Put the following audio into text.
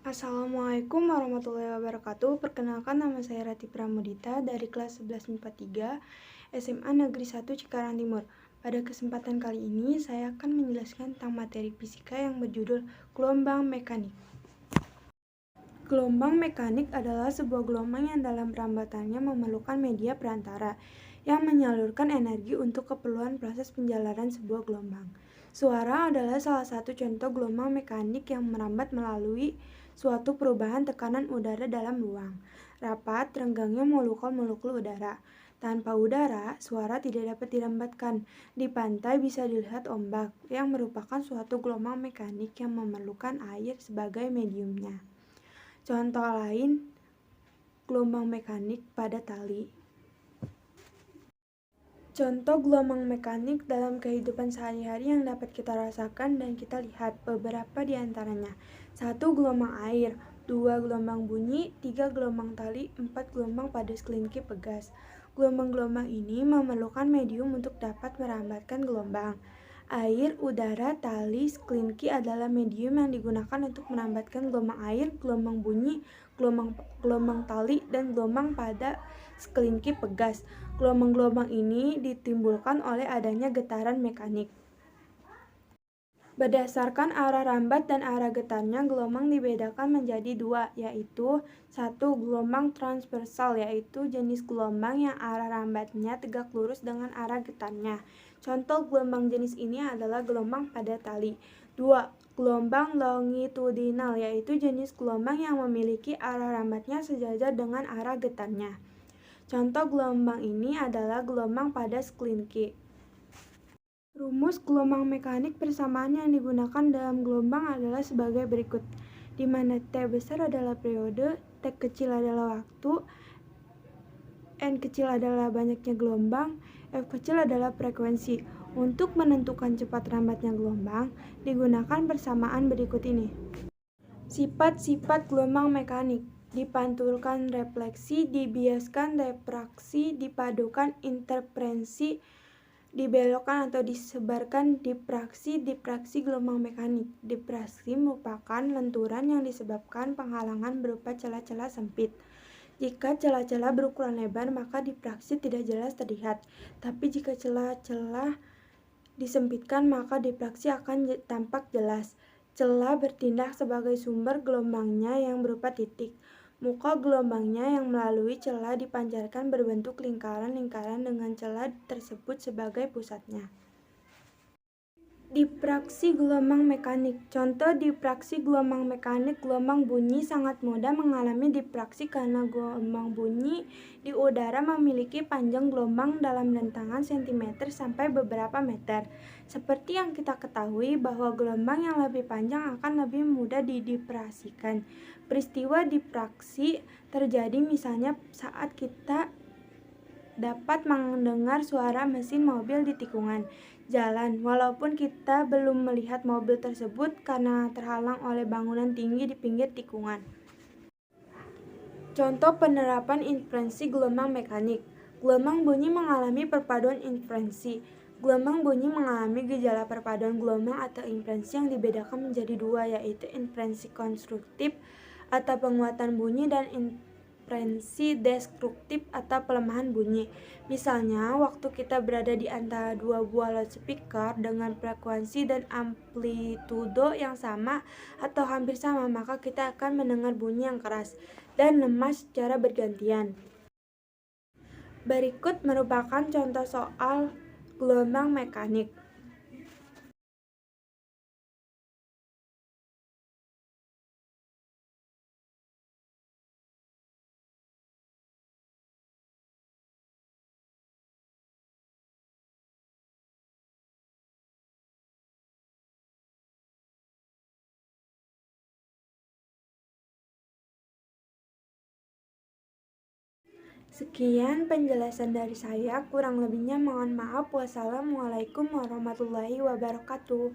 Assalamualaikum warahmatullahi wabarakatuh. Perkenalkan, nama saya Rati Pramudita dari kelas 11 MIPA 3 SMA Negeri 1 Cikarang Timur. Pada kesempatan kali ini saya akan menjelaskan tentang materi fisika yang berjudul gelombang mekanik. Gelombang mekanik adalah sebuah gelombang yang dalam perambatannya memerlukan media perantara yang menyalurkan energi untuk keperluan proses penjalanan sebuah gelombang. Suara adalah salah satu contoh gelombang mekanik yang merambat melalui suatu perubahan tekanan udara dalam ruang. Rapat, renggangnya molekul-molekul udara. Tanpa udara, suara tidak dapat dirambatkan. Di pantai bisa dilihat ombak, yang merupakan suatu gelombang mekanik yang memerlukan air sebagai mediumnya. Contoh lain, gelombang mekanik pada tali. Contoh gelombang mekanik dalam kehidupan sehari-hari yang dapat kita rasakan dan kita lihat beberapa di antaranya. 1. Gelombang air, 2. Gelombang bunyi, 3. Gelombang tali, 4. Gelombang pada sekelingki pegas. Gelombang-gelombang ini memerlukan medium untuk dapat merambatkan gelombang. Air, udara, tali, sekelingki adalah medium yang digunakan untuk merambatkan gelombang air, gelombang bunyi, gelombang tali, dan gelombang pada sekelingki pegas. Gelombang-gelombang ini ditimbulkan oleh adanya getaran mekanik. Berdasarkan arah rambat dan arah getarnya, gelombang dibedakan menjadi dua, yaitu 1. Gelombang transversal, yaitu jenis gelombang yang arah rambatnya tegak lurus dengan arah getarnya. Contoh gelombang jenis ini adalah gelombang pada tali. 2. Gelombang longitudinal, yaitu jenis gelombang yang memiliki arah rambatnya sejajar dengan arah getarnya. Contoh gelombang ini adalah gelombang pada sekelingki. Rumus gelombang mekanik persamaan yang digunakan dalam gelombang adalah sebagai berikut, di mana T besar adalah periode, T kecil adalah waktu, N kecil adalah banyaknya gelombang, F kecil adalah frekuensi. Untuk menentukan cepat lambatnya gelombang, digunakan persamaan berikut ini. Sifat-sifat gelombang mekanik: dipantulkan refleksi, dibiaskan refraksi, dipadukan interferensi, dibelokkan atau disebarkan difraksi. Difraksi gelombang mekanik. Difraksi merupakan lenturan yang disebabkan penghalangan berupa celah-celah sempit. Jika celah-celah berukuran lebar, maka difraksi tidak jelas terlihat. Tapi jika celah-celah disempitkan, maka difraksi akan tampak jelas. Celah bertindak sebagai sumber gelombangnya yang berupa titik. Muka gelombangnya yang melalui celah dipancarkan berbentuk lingkaran-lingkaran dengan celah tersebut sebagai pusatnya. Difraksi gelombang mekanik. Contoh difraksi gelombang mekanik: gelombang bunyi sangat mudah mengalami difraksi karena gelombang bunyi di udara memiliki panjang gelombang dalam rentangan cm sampai beberapa meter. Seperti yang kita ketahui bahwa gelombang yang lebih panjang akan lebih mudah didifraksikan. Peristiwa difraksi terjadi misalnya saat kita dapat mendengar suara mesin mobil di tikungan jalan, walaupun kita belum melihat mobil tersebut karena terhalang oleh bangunan tinggi di pinggir tikungan. Contoh penerapan inferensi gelombang mekanik. Gelombang bunyi mengalami perpaduan inferensi. Gelombang bunyi mengalami gejala perpaduan gelombang atau inferensi yang dibedakan menjadi dua, yaitu inferensi konstruktif atau penguatan bunyi dan inferensi destruktif atau pelemahan bunyi. Misalnya, waktu kita berada di antara dua buah loudspeaker dengan frekuensi dan amplitudo yang sama atau hampir sama, maka kita akan mendengar bunyi yang keras dan lemah secara bergantian. Berikut merupakan contoh soal gelombang mekanik. Sekian penjelasan dari saya, kurang lebihnya mohon maaf. Wassalamualaikum warahmatullahi wabarakatuh.